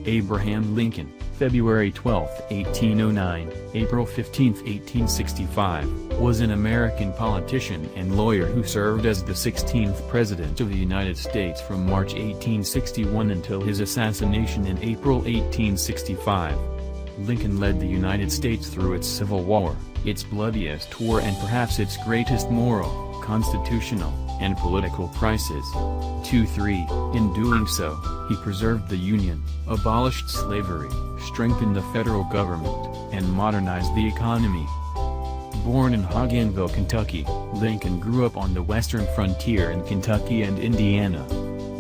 Abraham Lincoln, February 12, 1809, April 15, 1865, was an American politician and lawyer who served as the 16th President of the United States from March 1861 until his assassination in April 1865. Lincoln led the United States through its Civil War, its bloodiest war and perhaps its greatest moral, constitutional, and political crisis. 2-3. In doing so, he preserved the Union, abolished slavery, strengthened the federal government, and modernized the economy. Born in Hogganville, Kentucky, Lincoln grew up on the western frontier in Kentucky and Indiana.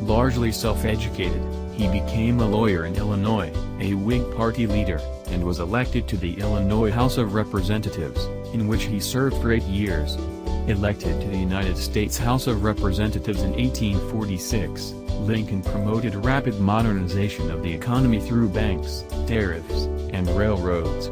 Largely self-educated, he became a lawyer in Illinois, a Whig Party leader, and was elected to the Illinois House of Representatives, in which he served for 8 years. Elected to the United States House of Representatives in 1846, Lincoln promoted rapid modernization of the economy through banks, tariffs, and railroads.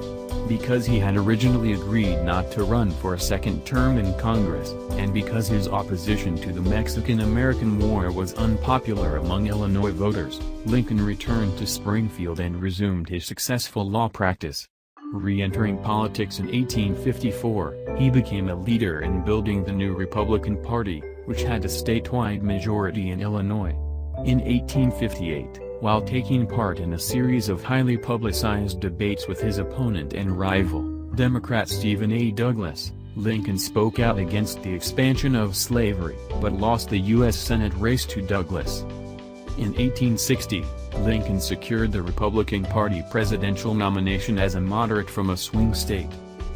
Because he had originally agreed not to run for a second term in Congress, and because his opposition to the Mexican-American War was unpopular among Illinois voters, Lincoln returned to Springfield and resumed his successful law practice. Re-entering politics in 1854, he became a leader in building the new Republican Party, which had a statewide majority in Illinois. In 1858, while taking part in a series of highly publicized debates with his opponent and rival, Democrat Stephen A. Douglas, Lincoln spoke out against the expansion of slavery, but lost the U.S. Senate race to Douglas. In 1860, Lincoln secured the Republican Party presidential nomination as a moderate from a swing state.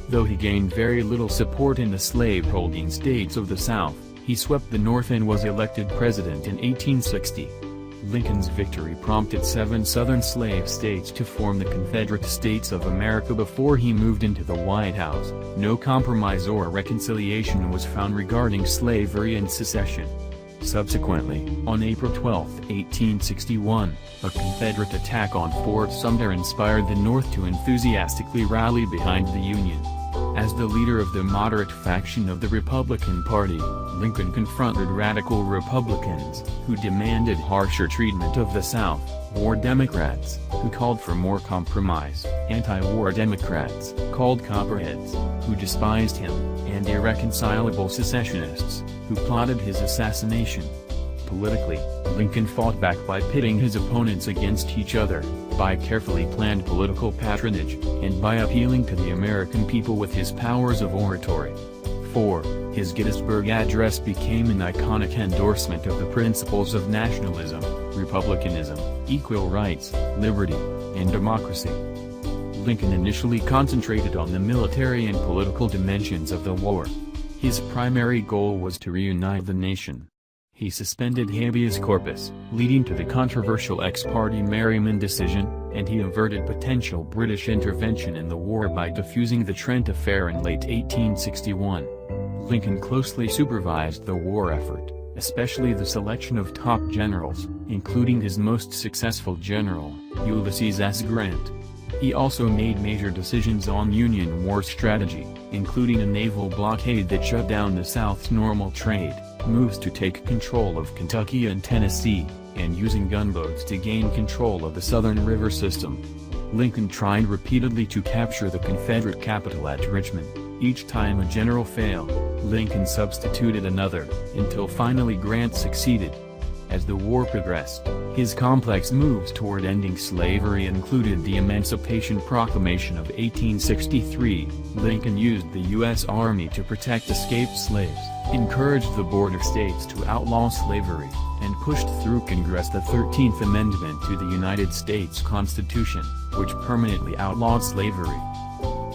Though he gained very little support in the slave-holding states of the South, he swept the North and was elected president in 1860. Lincoln's victory prompted 7 southern slave states to form the Confederate States of America before he moved into the White House. No compromise or reconciliation was found regarding slavery and secession. Subsequently, on April 12, 1861, a Confederate attack on Fort Sumter inspired the North to enthusiastically rally behind the Union. As the leader of the moderate faction of the Republican Party, Lincoln confronted radical Republicans, who demanded harsher treatment of the South, war Democrats, who called for more compromise, anti-war Democrats, called Copperheads, who despised him, and irreconcilable secessionists, who plotted his assassination. Politically, Lincoln fought back by pitting his opponents against each other, by carefully planned political patronage, and by appealing to the American people with his powers of oratory. 4. His Gettysburg Address became an iconic endorsement of the principles of nationalism, republicanism, equal rights, liberty, and democracy. Lincoln initially concentrated on the military and political dimensions of the war. His primary goal was to reunite the nation. He suspended habeas corpus, leading to the controversial ex parte Merryman decision, and he averted potential British intervention in the war by defusing the Trent Affair in late 1861. Lincoln closely supervised the war effort, especially the selection of top generals, including his most successful general, Ulysses S. Grant. He also made major decisions on Union war strategy, including a naval blockade that shut down the South's normal trade, moves to take control of Kentucky and Tennessee, and using gunboats to gain control of the Southern river system. Lincoln tried repeatedly to capture the Confederate capital at Richmond. Each time a general failed, Lincoln substituted another, until finally Grant succeeded. As the war progressed, his complex moves toward ending slavery included the Emancipation Proclamation of 1863. Lincoln used the U.S. Army to protect escaped slaves, encouraged the border states to outlaw slavery, and pushed through Congress the 13th Amendment to the United States Constitution, which permanently outlawed slavery.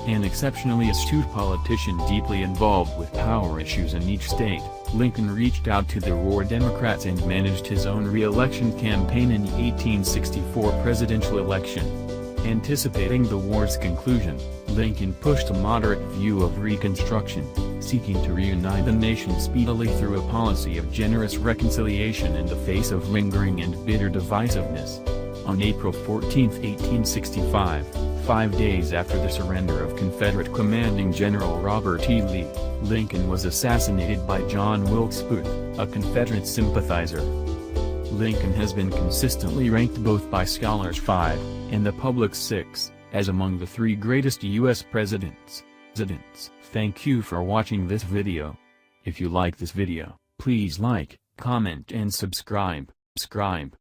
An exceptionally astute politician deeply involved with power issues in each state, Lincoln reached out to the war Democrats and managed his own re-election campaign in the 1864 presidential election. Anticipating the war's conclusion, Lincoln pushed a moderate view of Reconstruction, seeking to reunite the nation speedily through a policy of generous reconciliation in the face of lingering and bitter divisiveness. On April 14, 1865, 5 days after the surrender of Confederate commanding General Robert E. Lee, Lincoln was assassinated by John Wilkes Booth, a Confederate sympathizer. Lincoln has been consistently ranked both by scholars 5, and the public 6, as among the 3 greatest U.S. presidents. Thank you for watching this video. If you like this video, please like, comment and subscribe.